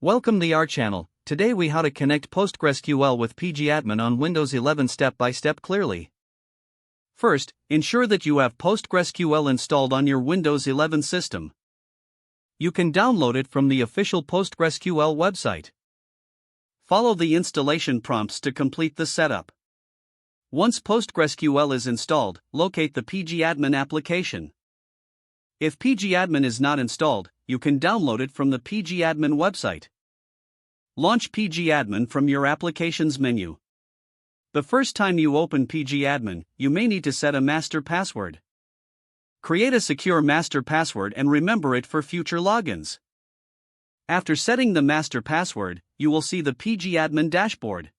Welcome to our channel. Today we how to connect PostgreSQL with pgAdmin on Windows 11 step by step clearly. First, ensure that you have PostgreSQL installed on your Windows 11 system. You can download it from the official PostgreSQL website. Follow the installation prompts to complete the setup. Once PostgreSQL is installed, locate the pgAdmin application. If pgAdmin is not installed, you can download it from the pgAdmin website. Launch pgAdmin from your applications menu. The first time you open pgAdmin, you may need to set a master password. Create a secure master password and remember it for future logins. After setting the master password, you will see the pgAdmin dashboard.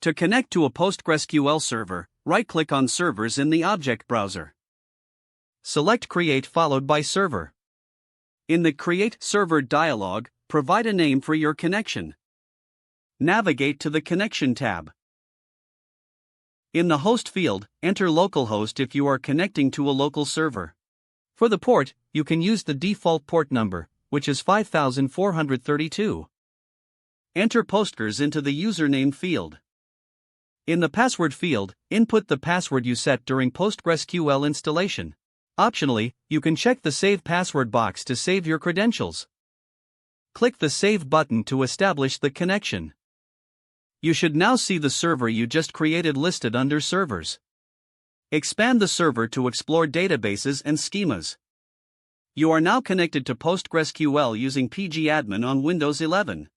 To connect to a PostgreSQL server, right-click on Servers in the object browser. Select Create followed by Server. In the Create Server dialog, provide a name for your connection. Navigate to the Connection tab. In the Host field, enter localhost if you are connecting to a local server. For the port, you can use the default port number, which is 5432. Enter Postgres into the username field. In the password field, input the password you set during PostgreSQL installation. Optionally, you can check the Save Password box to save your credentials. Click the Save button to establish the connection. You should now see the server you just created listed under Servers. Expand the server to explore databases and schemas. You are now connected to PostgreSQL using pgAdmin on Windows 11.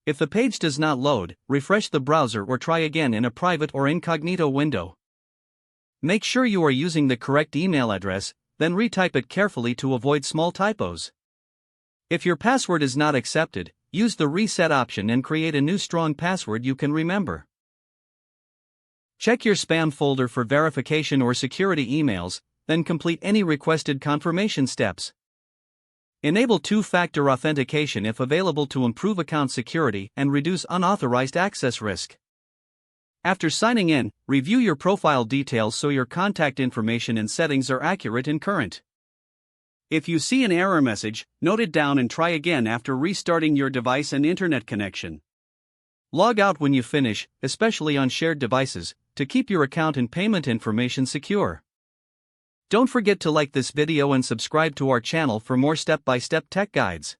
If the page does not load, refresh the browser or try again in a private or incognito window. Make sure you are using the correct email address, then retype it carefully to avoid small typos. If your password is not accepted, use the reset option and create a new strong password you can remember. Check your spam folder for verification or security emails, then complete any requested confirmation steps. Enable two-factor authentication if available to improve account security and reduce unauthorized access risk. After signing in, review your profile details so your contact information and settings are accurate and current. If you see an error message, note it down and try again after restarting your device and internet connection. Log out when you finish, especially on shared devices, to keep your account and payment information secure. Don't forget to like this video and subscribe to our channel for more step-by-step tech guides.